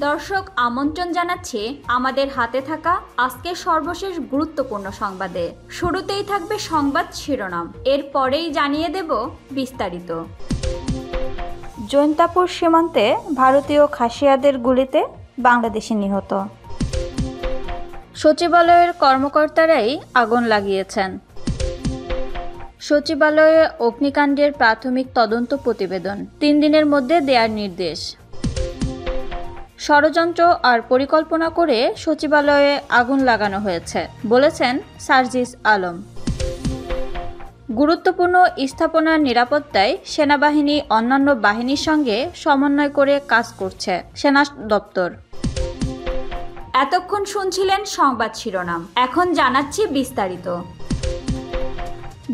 দর্শক আমন্ত্রণ জানাচ্ছি আমাদের হাতে থাকা আজকের সর্বশেষ গুরুত্বপূর্ণ সংবাদে। শুরুতেই থাকবে সংবাদ শিরোনাম, এরপরেই জানিয়ে দেব বিস্তারিত। জৈন্তাপুর সীমান্তে ভারতীয় খাসিয়াদের গুলিতে বাংলাদেশি নিহত। সচিবালয়ের কর্মকর্তারাই আগুন লাগিয়েছেন। সচিবালয়ে অগ্নিকাণ্ডের প্রাথমিক তদন্ত প্রতিবেদন 3 দিনের মধ্যে দেওয়ার নির্দেশ। ষড়যন্ত্র আর পরিকল্পনা করে সচিবালয়ে আগুন লাগানো হয়েছে বলেছেন সার্জিস আলম। গুরুত্বপূর্ণ স্থাপনার নিরাপত্তায় সেনাবাহিনী অন্যান্য বাহিনীর সঙ্গে সমন্বয় করে কাজ করছে সেনা দপ্তর। এতক্ষণ শুনছিলেন সংবাদ শিরোনাম, এখন জানাচ্ছি বিস্তারিত।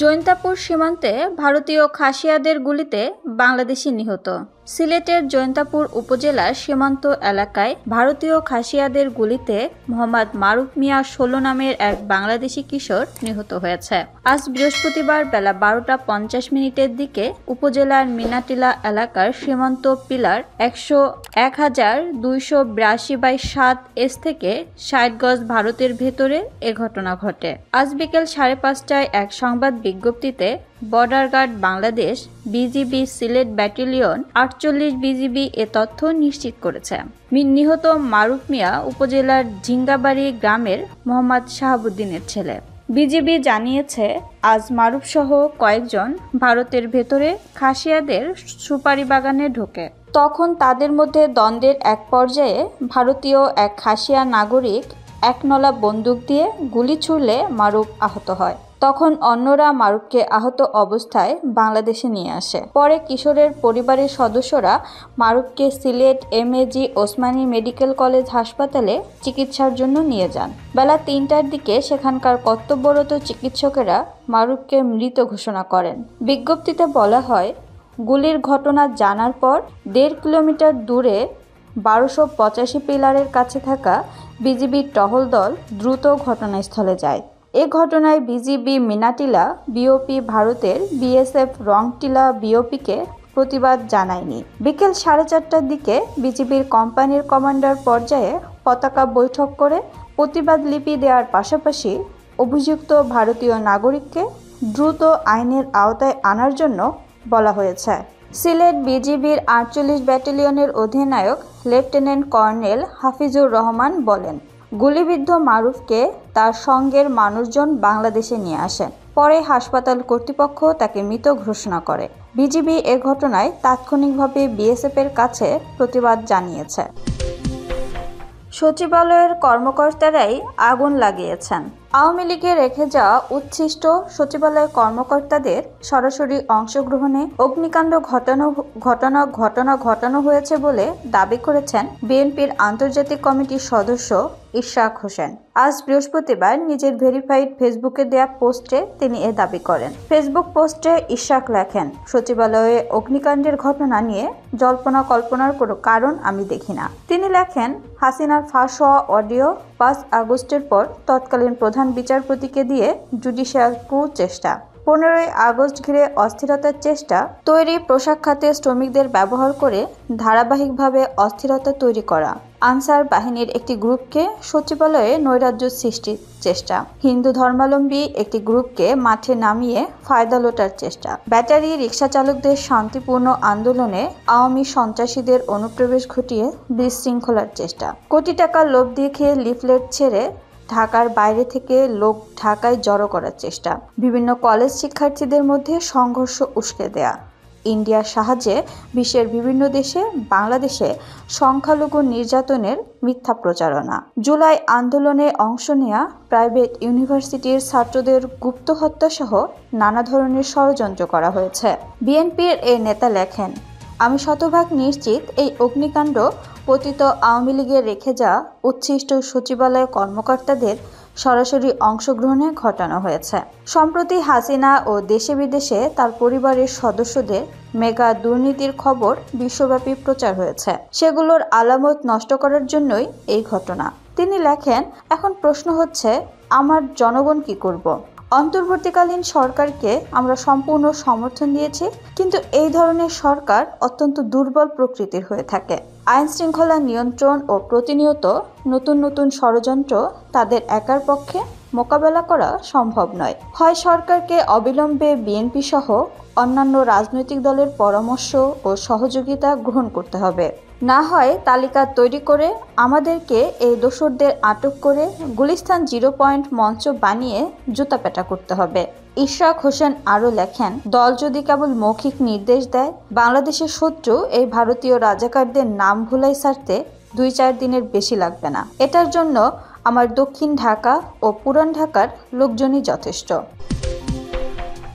জৈন্তাপুর সীমান্তে ভারতীয় খাসিয়াদের গুলিতে বাংলাদেশি নিহত। সিলেটের জৈন্তাপুর উপজেলার সীমান্ত এলাকায় ভারতীয় খাসিয়াদের গুলিতে মোহাম্মদ মারুফ মিয়া 16 নামের এক বাংলাদেশি কিশোর নিহত হয়েছে। আজ বৃহস্পতিবার বেলা 12:50 দিকে উপজেলার মিনাটিলা এলাকার সীমান্ত পিলার 1282/7 এস থেকে 60 গজ ভারতের ভেতরে এ ঘটনা ঘটে। আজ বিকেল 5:30টায় এক সংবাদ বিজ্ঞপ্তিতে border guard Bangladesh BGB Sylhet battalion 48 BGB এ তথ্য নিশ্চিত করেছে। নিহত মারুফ মিয়া উপজেলার ঝিঙ্গাবাড়ি গ্রামের মোহাম্মদ শাহাবুদ্দিনের ছেলে। বিজিবি জানিয়েছে, আজ মারুফ সহ কয়েকজন ভারতের ভেতরে খাসিয়াদের সুপারি বাগানে ঢোকে। তখন তাদের মধ্যে দ্বন্দ্বের এক পর্যায়ে ভারতীয় এক খাসিয়া নাগরিক একনলা বন্দুক দিয়ে গুলি ছুড়লে মারুফ আহত হয়। তখন অন্যরা মারুফকে আহত অবস্থায় বাংলাদেশে নিয়ে আসে। পরে কিশোরের পরিবারের সদস্যরা মারুফকে Sylhet MAG Osmani medical college হাসপাতালে চিকিৎসার জন্য নিয়ে যান। বেলা 3টার দিকে সেখানকার কর্তব্যরত চিকিৎসকেরা মারুফকে মৃত ঘোষণা করেন। বিজ্ঞপ্তিতে বলা হয়, গুলির ঘটনা জানার পর 1.5 কিলোমিটার দূরে 1285 পিলারের কাছে থাকা বিজিবির টহল দল দ্রুত ঘটনাস্থলে যায়। এ ঘটনায় বিজিবি মিনাটিলা বিওপি ভারতের বিএসএফ রংটিলা বিওপিকে প্রতিবাদ জানায়নি। বিকেল 4:30টার দিকে বিজিবির কোম্পানির কমান্ডার পর্যায়ে পতাকা বৈঠক করে প্রতিবাদ লিপি দেওয়ার পাশাপাশি অভিযুক্ত ভারতীয় নাগরিককে দ্রুত আইনের আওতায় আনার জন্য বলা হয়েছে। সিলেট বিজিবির 48 ব্যাটালিয়নের অধিনায়ক লেফটেন্যান্ট কর্নেল হাফিজুর রহমান বলেন, গুলিবিদ্ধ মারুফকে তার সঙ্গের মানুষজন বাংলাদেশে নিয়ে আসেন। পরে হাসপাতাল কর্তৃপক্ষ তাকে মৃত ঘোষণা করে। বিজিবি এ ঘটনায় তাৎক্ষণিকভাবে বিএসএফের কাছে প্রতিবাদ জানিয়েছে। সচিবালয়ের কর্মকর্তারাই আগুন লাগিয়েছেন। আওয়ামী লীগে রেখে যাওয়া উচ্ছিষ্ট সচিবালয়ের কর্মকর্তাদের সরাসরি অংশগ্রহণে অগ্নিকাণ্ড ঘটানো হয়েছে বলে দাবি করেছেন বিএনপির আন্তর্জাতিক কমিটির সদস্য ইশরাক হোসেন। আজ বৃহস্পতিবার নিজের ভেরিফাইড ফেসবুকে দেয়া পোস্টে তিনি এ দাবি করেন। ফেসবুক পোস্টে ইশরাক লেখেন, সচিবালয়ে অগ্নিকাণ্ডের ঘটনা নিয়ে জল্পনা কল্পনার কোনো কারণ আমি দেখি না। তিনি লেখেন, হাসিনার ফাঁস হওয়া অডিও 5 আগস্টের পর তৎকালীন প্রধান বিচারপতিকে দিয়ে জুডিশিয়াল ক্যু চেষ্টা, 15ই আগস্ট ঘিরে অস্থিরতার চেষ্টা, তৈরি পোশাক খাতে শ্রমিকদের ব্যবহার করে ধারাবাহিকভাবে অস্থিরতা তৈরি করা, আনসার বাহিনীর একটি গ্রুপকে সচিবালয়ে নৈরাজ্য সৃষ্টির চেষ্টা, হিন্দু ধর্মাবলম্বী একটি গ্রুপকে মাঠে নামিয়ে ফায়দা লোটার চেষ্টা, ব্যাটারি রিক্সা চালকদের শান্তিপূর্ণ আন্দোলনে আওয়ামী সন্ত্রাসীদের অনুপ্রবেশ ঘটিয়ে বিশৃঙ্খলার চেষ্টা, কোটি টাকার লোভ দেখিয়ে লিফলেট ছেড়ে ঢাকার বাইরে থেকে লোক ঢাকায় জড়ো করার চেষ্টা, বিভিন্ন কলেজ শিক্ষার্থীদের মধ্যে সংঘর্ষ উস্কে দেয়া, ইন্ডিয়ার সাহায্যে বিশ্বের বিভিন্ন দেশে বাংলাদেশে সংখ্যালঘু নির্যাতনের মিথ্যা প্রচারণা, জুলাই আন্দোলনে অংশ নেয়া প্রাইভেট ইউনিভার্সিটির ছাত্রদের গুপ্ত হত্যা সহ নানা ধরনের ষড়যন্ত্র করা হয়েছে। বিএনপির এই নেতা লেখেন, আমি শতভাগ নিশ্চিত এই অগ্নিকাণ্ড পতিত আওয়ামী লীগের রেখে যাওয়া উচ্ছিষ্ট সচিবালয় কর্মকর্তাদের সরাসরি অংশগ্রহণে ঘটানো হয়েছে। সম্প্রতি হাসিনা ও দেশে বিদেশে তার পরিবারের সদস্যদের মেগা দুর্নীতির খবর বিশ্বব্যাপী প্রচার হয়েছে। সেগুলোর আলামত নষ্ট করার জন্যই এই ঘটনা। তিনি লেখেন, এখন প্রশ্ন হচ্ছে, আমার জনগণ কি করব? অন্তর্বর্তীকালীন সরকারকে আমরা সম্পূর্ণ সমর্থন দিয়েছি, কিন্তু এই ধরনের সরকার অত্যন্ত দুর্বল প্রকৃতির হয়ে থাকে। আইনশৃঙ্খলা নিয়ন্ত্রণ ও প্রতিনিয়ত নতুন নতুন ষড়যন্ত্র তাদের একার পক্ষে মোকাবেলা করা সম্ভব নয়। হয় সরকারকে অবিলম্বে বিএনপি সহ অন্যান্য রাজনৈতিক দলের পরামর্শ ও সহযোগিতা গ্রহণ করতে হবে, না হয় তালিকা তৈরি করে আমাদেরকে এই দোসরদের আটক করে গুলিস্তান 0 পয়েন্ট মঞ্চ বানিয়ে জুতাপেটা করতে হবে। ইশরাক হোসেন আরও লেখেন, দল যদি কেবল মৌখিক নির্দেশ দেয়, বাংলাদেশের শত্রু এই ভারতীয় রাজাকারদের নাম ভুলাই ছাড়তে 2-4 দিনের বেশি লাগবে না। এটার জন্য আমার দক্ষিণ ঢাকা ও পুরান ঢাকার লোকজনই যথেষ্ট।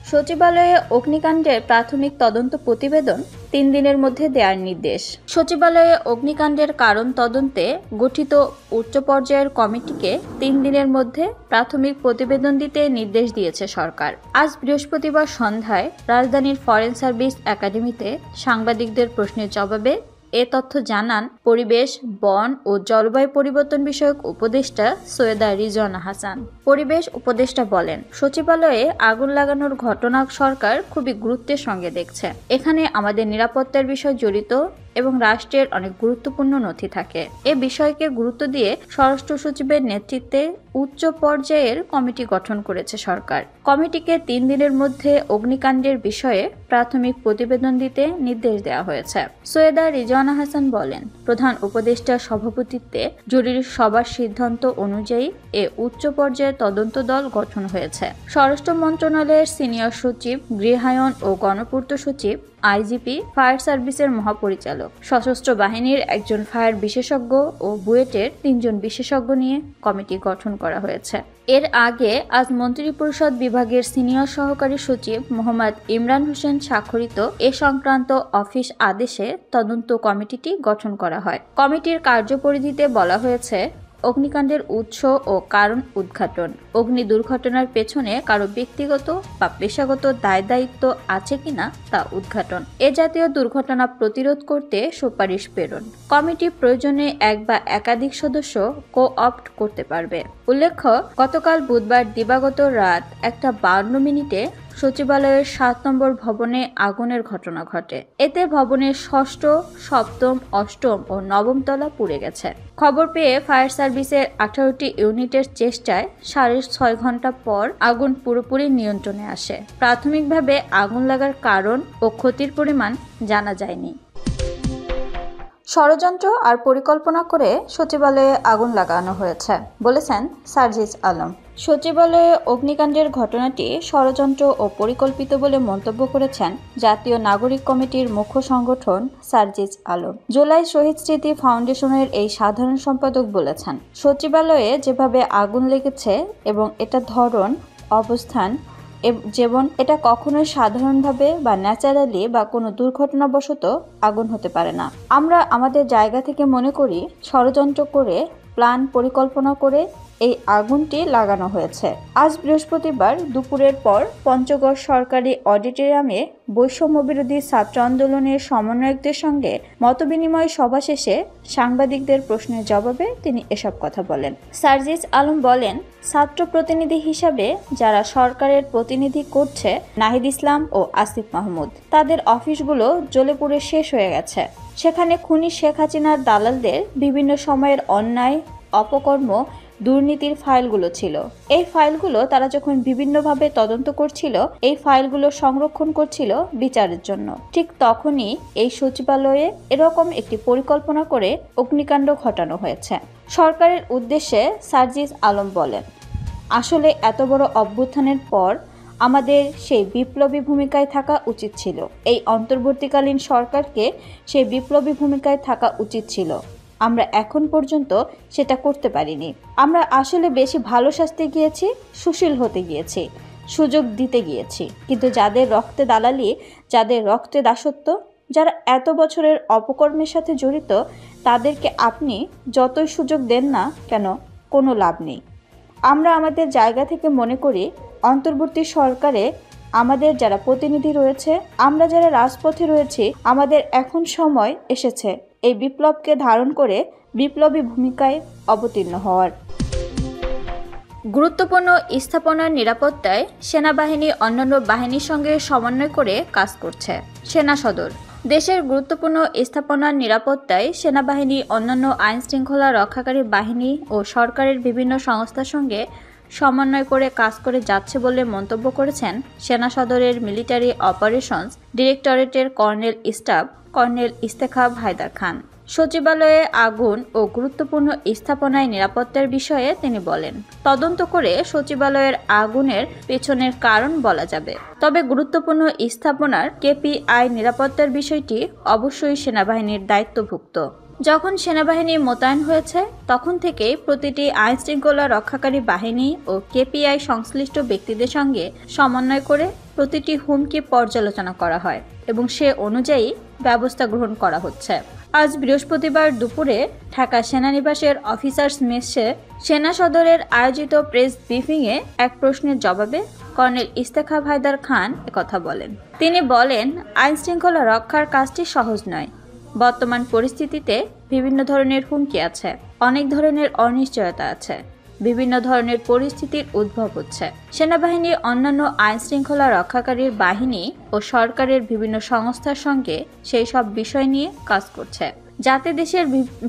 সচিবালয়ে অগ্নিকাণ্ডের প্রাথমিক তদন্ত প্রতিবেদন 3 দিনের মধ্যে দেওয়ার নির্দেশ। সচিবালয়ে অগ্নিকাণ্ডের কারণ তদন্তে গঠিত উচ্চ পর্যায়ের কমিটিকে 3 দিনের মধ্যে প্রাথমিক প্রতিবেদন দিতে নির্দেশ দিয়েছে সরকার। আজ বৃহস্পতিবার সন্ধ্যায় রাজধানীর ফরেন সার্ভিস একাডেমিতে সাংবাদিকদের প্রশ্নের জবাবে এ তথ্য জানান পরিবেশ, বন ও জলবায়ু পরিবর্তন বিষয়ক উপদেষ্টা সৈয়দা রিজওয়ানা হাসান। পরিবেশ উপদেষ্টা বলেন, সচিবালয়ে আগুন লাগানোর ঘটনা সরকার খুবই গুরুত্বের সঙ্গে দেখছে। এখানে আমাদের নিরাপত্তার বিষয় জড়িত এবং রাষ্ট্রের অনেক গুরুত্বপূর্ণ নথি থাকে। এ বিষয়কে গুরুত্ব দিয়ে স্বরাষ্ট্র সচিবের নেতৃত্বে উচ্চ পর্যায়ের কমিটি গঠন করেছে সরকার। কমিটিকে 3 দিনের মধ্যে অগ্নিকাণ্ডের বিষয়ে প্রাথমিক প্রতিবেদন দিতে নির্দেশ দেওয়া হয়েছে। সৈয়দা রিজওয়ানা হাসান বলেন, প্রধান উপদেষ্টার সভাপতিত্বে জরুরি সভার সিদ্ধান্ত অনুযায়ী এ উচ্চ পর্যায়ের তদন্ত দল গঠন হয়েছে। স্বরাষ্ট্র মন্ত্রণালয়ের সিনিয়র সচিব, গৃহায়ন ও গণপূর্ত সচিব, আইজিপি, ফায়ার সার্ভিসের মহাপরিচালক, সশস্ত্র বাহিনীর একজন ফায়ার বিশেষজ্ঞ ও বুয়েটের 3 জন বিশেষজ্ঞ নিয়ে কমিটি গঠন করা হয়েছে। এর আগে আজ মন্ত্রিপরিষদ বিভাগের সিনিয়র সহকারী সচিব মোহাম্মদ ইমরান হোসেন স্বাক্ষরিত এ সংক্রান্ত অফিস আদেশে তদন্ত কমিটিটি গঠন করা হয়। কমিটির কার্যপরিধিতে বলা হয়েছে, অগ্নিকাণ্ডের উৎস ও কারণ উদ্ঘাটন, অগ্নি দুর্ঘটনার পেছনে কারো ব্যক্তিগত বা পেশাগত দায়-দায়িত্ব আছে কিনা তা উদ্ঘাটন, এ জাতীয় দুর্ঘটনা প্রতিরোধ করতে সুপারিশ প্রেরণ। কমিটি প্রয়োজনে 1 বা একাধিক সদস্য কো-অপ্ট করতে পারবে। উল্লেখ্য, গতকাল বুধবার দিবাগত রাত 1:52 সচিবালয়ের 7 নম্বর ভবনে আগুনের ঘটনা ঘটে। এতে ভবনের 6ষ্ঠ, 7ম, 8ম ও 9ম তলা পুড়ে গেছে। খবর পেয়ে ফায়ার সার্ভিসের 18টি ইউনিটের চেষ্টায় 6.5 ঘন্টা পর আগুন পুরোপুরি নিয়ন্ত্রণে আসে। প্রাথমিকভাবে আগুন লাগার কারণ ও ক্ষতির পরিমাণ জানা যায়নি। ষড়যন্ত্র আর পরিকল্পনা করে সচিবালয়ে আগুন লাগানো হয়েছে বলেছেন সার্জিস আলম। সচিবালয়ে অগ্নিকাণ্ডের ঘটনাটি ষড়যন্ত্র ও পরিকল্পিত বলে মন্তব্য করেছেন জাতীয় নাগরিক কমিটির মুখ্য সংগঠন সার্জিস আলম। জুলাই শহীদ স্মৃতি ফাউন্ডেশনের এই সাধারণ সম্পাদক বলেছেন, সচিবালয়ে যেভাবে আগুন লেগেছে এবং এটার ধরন, অবস্থান যেমন এটা কখনোই সাধারণভাবে বা ন্যাচারালি বা কোনো দুর্ঘটনাবশত আগুন হতে পারে না। আমরা আমাদের জায়গা থেকে মনে করি ষড়যন্ত্র করে, প্ল্যান পরিকল্পনা করে এই আগুনটি লাগানো হয়েছে। আজ বৃহস্পতিবার দুপুরের পর পঞ্চগড় সরকারি অডিটোরিয়ামে বৈষম্য বিরোধী ছাত্র আন্দোলনের সমন্বয়কদের সঙ্গে মতবিনিময় সভা শেষে সাংবাদিকদের প্রশ্নের জবাবে তিনি এসব কথা বলেন। সার্জিস আলম বলেন, ছাত্র প্রতিনিধি হিসাবে যারা সরকারের প্রতিনিধি করছে, নাহিদ ইসলাম ও আসিফ মাহমুদ, তাদের অফিসগুলো জ্বলে পুড়ে শেষ হয়ে গেছে। সেখানে খুনি শেখ হাসিনার দালালদের বিভিন্ন সময়ের অন্যায়, অপকর্ম, দুর্নীতির ফাইলগুলো ছিল। এই ফাইলগুলো তারা যখন বিভিন্নভাবে তদন্ত করছিল, এই ফাইলগুলো সংরক্ষণ করছিল বিচারের জন্য। ঠিক তখনই এই সচিবালয়ে এরকম একটি পরিকল্পনা করে অগ্নিকাণ্ড ঘটানো হয়েছে। সরকারের উদ্দেশ্যে সার্জিস আলম বলেন, আসলে এত বড় অভ্যুত্থানের পর আমাদের সেই বিপ্লবী ভূমিকায় থাকা উচিত ছিল। এই অন্তর্বর্তীকালীন সরকারকে সেই বিপ্লবী ভূমিকায় থাকা উচিত ছিল। আমরা এখন পর্যন্ত সেটা করতে পারিনি। আমরা আসলে বেশি ভালো সাজতে গিয়েছি, সুশীল হতে গিয়েছি, সুযোগ দিতে গিয়েছি। কিন্তু যাদের রক্তে দালালি, যাদের রক্তে দাসত্ব, যারা এত বছরের অপকর্মের সাথে জড়িত, তাদেরকে আপনি যতই সুযোগ দেন না কেন, কোনো লাভ নেই। আমরা আমাদের জায়গা থেকে মনে করি অন্তর্বর্তী সরকারে আমাদের যারা প্রতিনিধি রয়েছে, আমরা যারা রাজপথে রয়েছি, আমাদের এখন সময় এসেছে এই বিপ্লবকে ধারণ করে বিপ্লবী ভূমিকায় অবতীর্ণ হওয়ার। গুরুত্বপূর্ণ স্থাপনার নিরাপত্তায় সেনাবাহিনী অন্যান্য বাহিনীর সঙ্গে সমন্বয় করে কাজ করছে। সেনা সদর দেশের গুরুত্বপূর্ণ স্থাপনার নিরাপত্তায় সেনাবাহিনী, অন্যান্য আইন শৃঙ্খলা রক্ষাকারী বাহিনী ও সরকারের বিভিন্ন সংস্থার সঙ্গে সমন্বয় করে কাজ করে যাচ্ছে বলে মন্তব্য করেছেন সেনা সদরের মিলিটারি অপারেশনস ডিরেক্টরেটের colonel staff colonel Istekhab Haider Khan. সচিবালয়ে আগুন ও গুরুত্বপূর্ণ স্থাপনায় নিরাপত্তার বিষয়ে তিনি বলেন, তদন্ত করে সচিবালয়ের আগুনের পেছনের কারণ বলা যাবে। তবে গুরুত্বপূর্ণ স্থাপনার কেপিআই নিরাপত্তার বিষয়টি অবশ্যই সেনাবাহিনীর দায়িত্বভুক্ত। যখন সেনাবাহিনী মোতায়েন হয়েছে তখন থেকেই প্রতিটি আইন শৃঙ্খলা রক্ষাকারী বাহিনী ও কেপিআই সংশ্লিষ্ট ব্যক্তিদের সঙ্গে সমন্বয় করে প্রতিটি হুমকি পর্যালোচনা করা হয় এবং সে অনুযায়ী ব্যবস্থা গ্রহণ করা হচ্ছে। আজ বৃহস্পতিবার দুপুরে ঢাকা সেনানিবাসের অফিসার্স মেসে সেনা সদরের আয়োজিত প্রেস ব্রিফিংয়ে এক প্রশ্নের জবাবে কর্নেল ইস্তেখাব হায়দার খান একথা বলেন। তিনি বলেন, আইন শৃঙ্খলা রক্ষার কাজটি সহজ নয়। বর্তমান পরিস্থিতিতে বিভিন্ন ধরনের হুমকি আছে, অনেক ধরনের অনিশ্চয়তা আছে, বিভিন্ন ধরনের পরিস্থিতির উদ্ভব হচ্ছে। সেনাবাহিনী, অন্যান্য আইন শৃঙ্খলা রক্ষাকারীর বাহিনী ও সরকারের বিভিন্ন সংস্থার সঙ্গে সেই সব বিষয় নিয়ে কাজ করছে, যাতে দেশের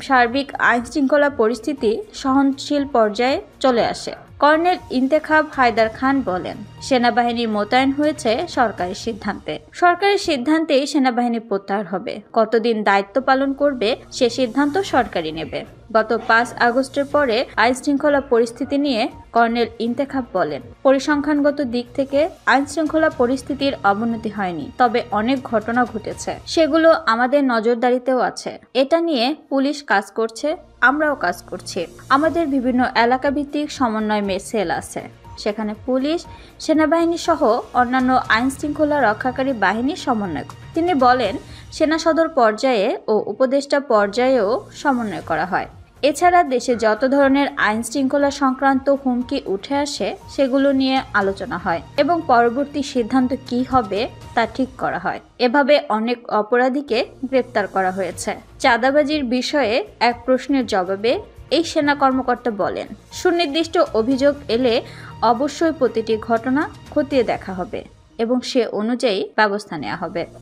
সার্বিক আইন শৃঙ্খলা পরিস্থিতি সহনশীল পর্যায়ে চলে আসে। কর্নেল ইন্তেখাব হায়দার খান বলেন, সেনাবাহিনী মোতায়েন হয়েছে সরকারের সিদ্ধান্তে। সরকারের সিদ্ধান্তেই সেনাবাহিনী প্রত্যাহার হবে। কতদিন দায়িত্ব পালন করবে সে সিদ্ধান্ত সরকারই নেবে। গত 5 আগস্টের পরে আইন শৃঙ্খলা পরিস্থিতি নিয়ে কর্নেল ইন্তেখাব বলেন, পরিসংখ্যানগত দিক থেকে আইন শৃঙ্খলা পরিস্থিতির অবনতি হয়নি, তবে অনেক ঘটনা ঘটেছে, সেগুলো আমাদের নজরদারিতেও আছে। এটা নিয়ে পুলিশ কাজ করছে, আমরাও কাজ করছি। আমাদের বিভিন্ন এলাকা ভিত্তিক সমন্বয় সেল আছে, সেখানে পুলিশ, সেনাবাহিনী সহ অন্যান্য আইন শৃঙ্খলা রক্ষাকারী বাহিনীর সমন্বয়। তিনি বলেন, সেনা সদর পর্যায়ে ও উপদেষ্টা পর্যায়েও সমন্বয় করা হয়। এছাড়া দেশে যত ধরনের আইন শৃঙ্খলা সংক্রান্ত হুমকি উঠে আসে সেগুলো নিয়ে আলোচনা হয় এবং পরবর্তী সিদ্ধান্ত কি হবে তা ঠিক করা হয়। এভাবে অনেক অপরাধীকে গ্রেপ্তার করা হয়েছে। চাঁদাবাজির বিষয়ে এক প্রশ্নের জবাবে এই সেনা কর্মকর্তা বলেন, সুনির্দিষ্ট অভিযোগ এলে অবশ্যই প্রতিটি ঘটনা খতিয়ে দেখা হবে এবং সে অনুযায়ী ব্যবস্থা নেওয়া হবে।